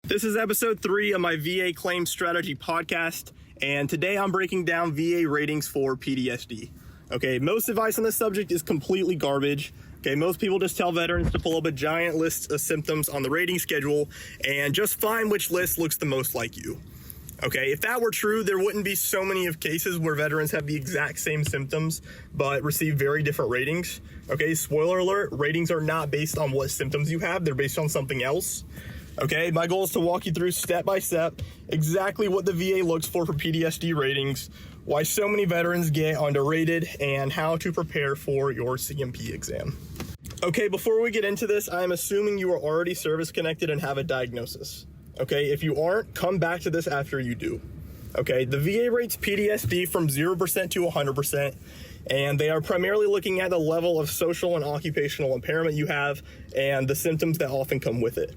This is episode 3 of my VA Claim Strategy podcast, and today I'm breaking down VA ratings for PTSD. Okay, most advice on this subject is completely garbage. Okay, most people just tell veterans to pull up a giant list of symptoms on the rating schedule and just find which list looks the most like you. Okay, if that were true, there wouldn't be so many of cases where veterans have the exact same symptoms but receive very different ratings. Okay, spoiler alert, ratings are not based on what symptoms you have, they're based on something else. Okay, my goal is to walk you through step by step exactly what the VA looks for PTSD ratings, why so many veterans get underrated, and how to prepare for your CMP exam. Okay, before we get into this, I'm assuming you are already service connected and have a diagnosis. Okay, if you aren't, come back to this after you do. Okay, the VA rates PTSD from 0% to 100%, and they are primarily looking at the level of social and occupational impairment you have and the symptoms that often come with it.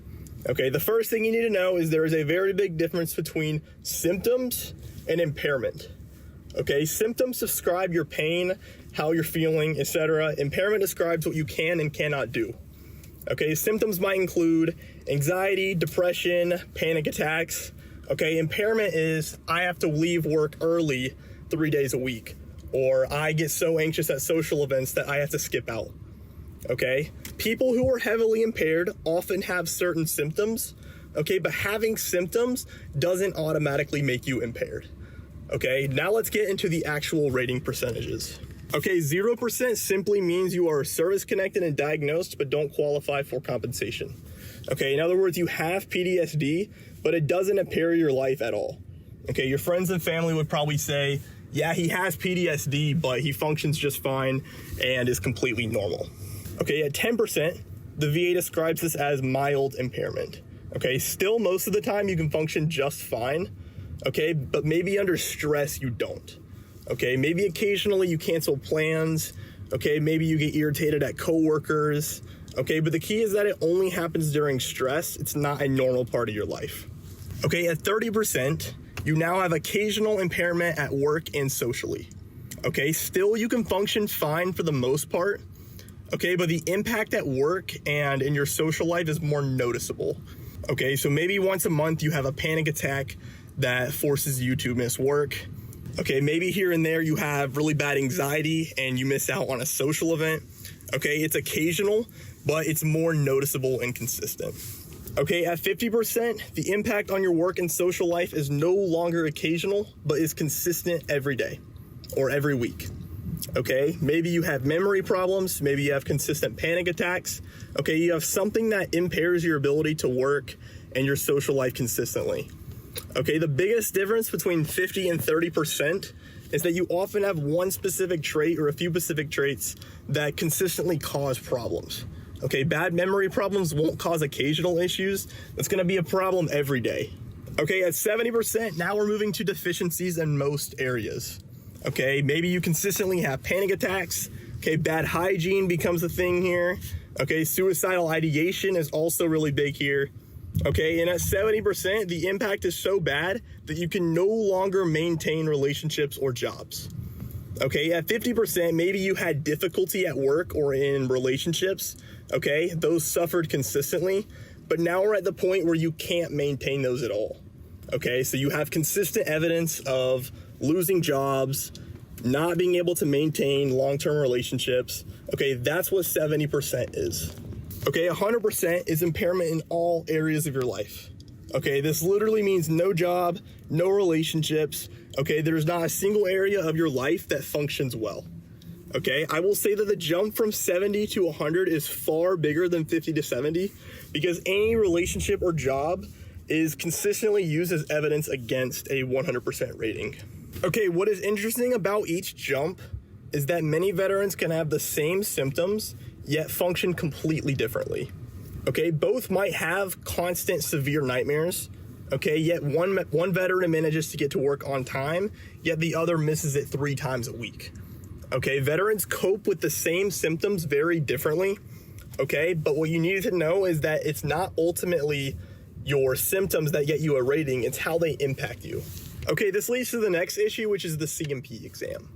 Okay, the first thing you need to know is there is a very big difference between symptoms and impairment. Okay, symptoms describe your pain, how you're feeling, etc. Impairment describes what you can and cannot do. Okay, symptoms might include anxiety, depression, panic attacks. Okay, impairment is I have to leave work early 3 days a week, or I get so anxious at social events that I have to skip out. Okay, people who are heavily impaired often have certain symptoms, okay, but having symptoms doesn't automatically make you impaired. Okay, now let's get into the actual rating percentages. Okay, 0% simply means you are service connected and diagnosed but don't qualify for compensation. Okay, in other words, you have PTSD, but it doesn't impair your life at all. Okay, your friends and family would probably say, yeah, he has PTSD, but he functions just fine and is completely normal. Okay, at 10%, the VA describes this as mild impairment. Okay, still most of the time you can function just fine, okay, but maybe under stress you don't. Okay, maybe occasionally you cancel plans, okay, maybe you get irritated at coworkers, okay, but the key is that it only happens during stress. It's not a normal part of your life. Okay, at 30%, you now have occasional impairment at work and socially. Okay, still you can function fine for the most part. Okay, but the impact at work and in your social life is more noticeable. Okay, so maybe once a month you have a panic attack that forces you to miss work. Okay, maybe here and there you have really bad anxiety and you miss out on a social event. Okay, it's occasional, but it's more noticeable and consistent. Okay, at 50%, the impact on your work and social life is no longer occasional, but is consistent every day or every week. Okay, maybe you have memory problems, maybe you have consistent panic attacks. Okay, you have something that impairs your ability to work and your social life consistently. Okay, the biggest difference between 50 and 30% is that you often have one specific trait or a few specific traits that consistently cause problems. Okay, bad memory problems won't cause occasional issues. That's going to be a problem every day. Okay, at 70%, now we're moving to deficiencies in most areas. Okay, maybe you consistently have panic attacks. Okay, bad hygiene becomes a thing here. Okay, suicidal ideation is also really big here. Okay, and at 70%, the impact is so bad that you can no longer maintain relationships or jobs. Okay, at 50%, maybe you had difficulty at work or in relationships. Okay, those suffered consistently, but now we're at the point where you can't maintain those at all. Okay, so you have consistent evidence of losing jobs, not being able to maintain long-term relationships. Okay, that's what 70% is. Okay, 100% is impairment in all areas of your life. Okay, this literally means no job, no relationships. Okay, there's not a single area of your life that functions well. Okay, I will say that the jump from 70 to 100 is far bigger than 50 to 70 because any relationship or job is consistently used as evidence against a 100% rating. Okay, what is interesting about each jump is that many veterans can have the same symptoms, yet function completely differently. Okay, both might have constant severe nightmares. Okay, yet one veteran manages to get to work on time, yet the other misses it 3 times a week. Okay, veterans cope with the same symptoms very differently. Okay, but what you need to know is that it's not ultimately your symptoms that get you a rating, it's how they impact you. Okay, this leads to the next issue, which is the CMP exam.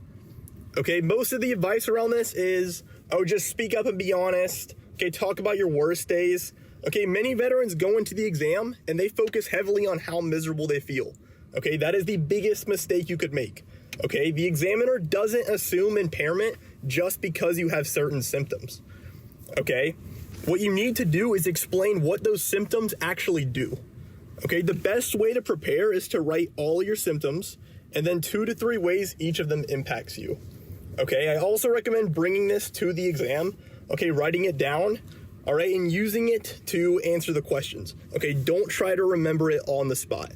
Okay, most of the advice around this is, oh, just speak up and be honest. Okay, talk about your worst days. Okay, many veterans go into the exam and they focus heavily on how miserable they feel. Okay, that is the biggest mistake you could make. Okay, the examiner doesn't assume impairment just because you have certain symptoms. Okay, what you need to do is explain what those symptoms actually do. Okay, the best way to prepare is to write all your symptoms and then 2 to 3 ways each of them impacts you. Okay, I also recommend bringing this to the exam, okay, writing it down, all right, and using it to answer the questions. Okay, don't try to remember it on the spot.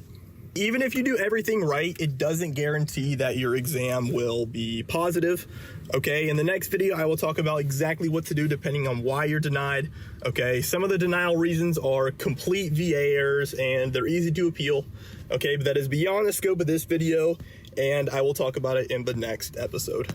Even if you do everything right, it doesn't guarantee that your exam will be positive. Okay, in the next video, I will talk about exactly what to do depending on why you're denied. Okay, some of the denial reasons are complete VA errors and they're easy to appeal. Okay, but that is beyond the scope of this video, and I will talk about it in the next episode.